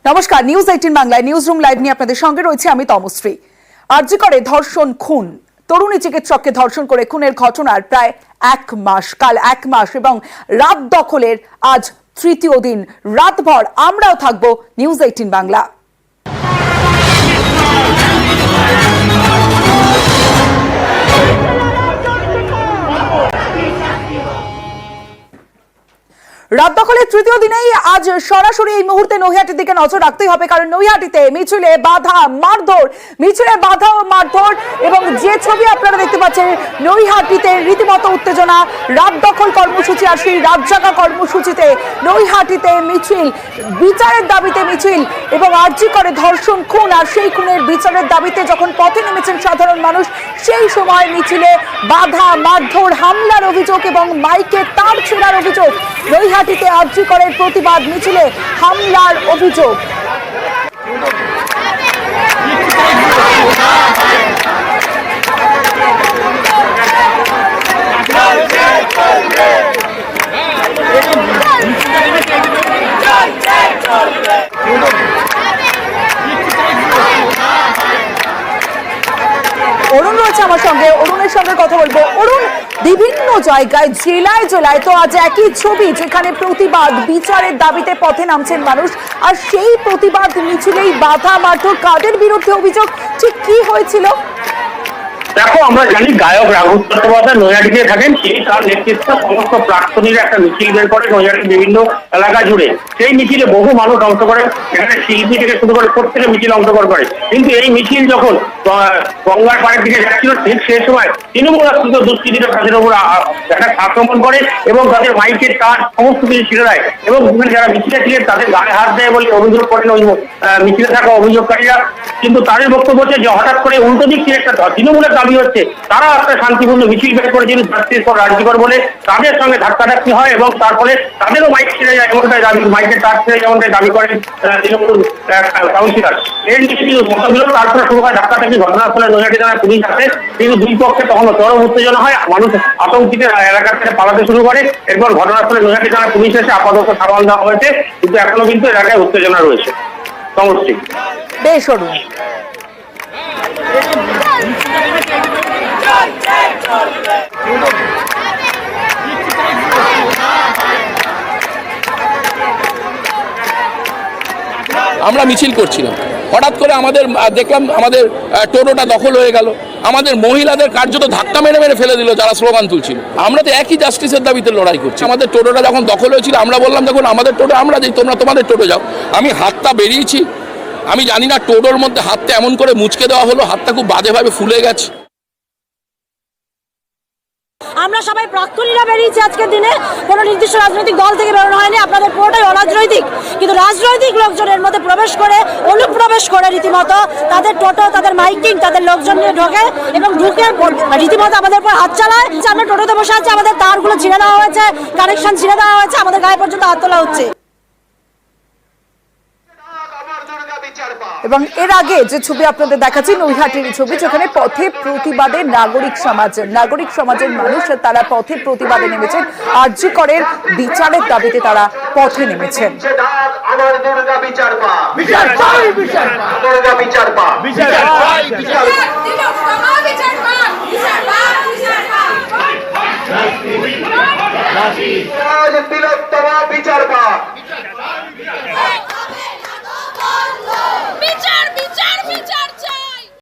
নমস্কার, নিউজ 18 বাংলায় news room live নিয়ে আপনাদের সঙ্গে রয়েছে আমি তমশ্রী। আরজি করে ধর্ষণ খুন, তরুণী চিকিৎসককে ধর্ষণ করে খুনের ঘটনার প্রায় কাল এক মাস এবং রাত দখলের আজ তৃতীয় দিন। রাতভর আমরাও থাকবো নিউজ 18 বাংলা। রাত দখলের তৃতীয় দিনেই আজ সরাসরি এই মুহূর্তে নৈহাটির দিকে নজর রাখতেই হবে, কারণ নৈহাটিতে মিছিলে বাধা মারধর এবং যে ছবি আপনারা দেখতে পাচ্ছেন নৈহাটিতে রীতিমতো উত্তেজনা। রাত দখল কর্মসূচি আর সেই রাত জাগা কর্মসূচিতে নৈহাটিতে মিছিল, বিচারের দাবিতে মিছিল এবং আরজি করে ধর্ষণ খুন আর সেই খুনের বিচারের দাবিতে যখন পথে নেমেছেন সাধারণ মানুষ, সেই সময় মিছিলে বাধা, মারধর, হামলার অভিযোগ এবং মাইকে তার ছেঁড়ার অভিযোগ। নৈহাটিতে আরজি করের প্রতিবাদ মিছিলে হামলার অভিযোগ। অরুণ রয়েছে আমার সঙ্গে, অরুণের সঙ্গে কথা বলবো। অরুণ, বিভিন্ন জায়গায় জেলায় তো আজ একই ছবি, যেখানে প্রতিবাদ, বিচারের দাবিতে পথে নামছেন মানুষ, আর সেই প্রতিবাদ মিছিলেই বাধা, মারধর, কাদের বিরুদ্ধে অভিযোগ, ঠিক কি হয়েছিল? দেখো, আমরা জানি গায়ক রাঘব চট্টোপাধ্যায় নৈহাটিতে থাকেন। সেই তার নেতৃত্বে সমস্ত প্রাক্তনীরা একটা মিছিল বের করে নৈহাটির বিভিন্ন এলাকা জুড়ে। সেই মিছিলে বহু মানুষ অংশ করে, এখানে শিল্পী থেকে শুরু করে প্রত্যেকে মিছিল অংশগ্রহণ করে। কিন্তু এই মিছিল যখন গঙ্গার পাড়ের দিকে যাচ্ছিল, ঠিক সেই সময় তৃণমূল দুষ্কৃতীরা তাদের উপর একটা আক্রমণ করে এবং তাদের মাইকের তার সমস্ত কিছু ছিঁড়ে দেয় এবং যারা মিছিলে ছিলেন তাদের গায়ে হাত দেয় বলে অভিযোগ করেন ওই মিছিলে থাকা অভিযোগকারীরা। কিন্তু তাদের বক্তব্য হচ্ছে যে হঠাৎ করে উল্টো দিক থেকে একটা তৃণমূলের দাবি হচ্ছে তারা একটা শান্তিপূর্ণ মিছিল বের করেছিল যাত্রীর পর রাজ্যকর বলে, তাদের সঙ্গে ধাক্কাধাক্কি হয় এবং তার ফলে তাদেরও মাইক ছিঁড়ে যায় এমনটাই দাবি, মাইকের তার ছিঁড়ে যেমনটাই দাবি করেন তৃণমূল কাউন্সিলর। এর মতাবিরোধ তারপরে শুরু হয় ধাক্কাধাক্কি। ঘটনাস্থলে নৈহাটি থানায় পুলিশ আসে, কিন্তু দুই পক্ষে তখন চরম উত্তেজনা হয়, মানুষ আতঙ্কিত এলাকা থেকে পালাতে শুরু করে। এরপর ঘটনাস্থলে নৈহাটি থানায় পুলিশ এসে আপাতত সামাল দেওয়া হয়েছে, কিন্তু এখনো কিন্তু এলাকায় উত্তেজনা রয়েছে। সমস্যা বেশ অরুণ। আমরা মিছিল করছিলাম, হঠাৎ করে আমাদের দেখলাম আমাদের টোটোটা দখল হয়ে গেল। আমাদের মহিলাদের কার্যত ধাক্কা মেরে ফেলে দিল যারা স্লোগান তুলছিল। আমরা তো একই জাস্টিসের দাবিতে লড়াই করছি। আমাদের টোটোটা যখন দখল হয়েছিল আমরা বললাম দেখুন আমাদের টোটো আমরা যাই, তোমরা তোমাদের টোটো যাও। আমি হাতটা বেরিয়েছি, আমি জানি না টোটোর মধ্যে হাতটা এমন করে মুচকে দেওয়া হলো, হাতটা খুব বাজেভাবে ফুলে গেছে। আমরা সবাই প্রাক্তনীরা বেরিয়েছি আজকের দিনে, কোনো নির্দিষ্ট রাজনৈতিক দল থেকে বেরোনো হয়নি। আপনাদের পুরোটাই অরাজনৈতিক, কিন্তু রাজনৈতিক লোকজনের মধ্যে প্রবেশ করে, অনুপ্রবেশ করে রীতিমতো তাদের টোটো, তাদের মাইকিং, তাদের লোকজন নিয়ে ঢোকে এবং ঢুকে রীতিমতো আমাদের উপর হাত চালায়। আমরা টোটোতে বসে আছি, আমাদের তারগুলো ছিঁড়ে দেওয়া হয়েছে, কানেকশন ছিঁড়ে দেওয়া হয়েছে, আমাদের গায়ে পর্যন্ত হাত তোলা হচ্ছে। এবং এর আগে যে ছবি আপনাদের দেখাচ্ছি নৈহাটির ছবি, যেখানে পথে প্রতিবাদে নাগরিক সমাজের মানুষ তারা পথে প্রতিবাদে নেমেছেন, আরজি করের বিচারের দাবিতে তারা পথে নেমেছেন। বিচার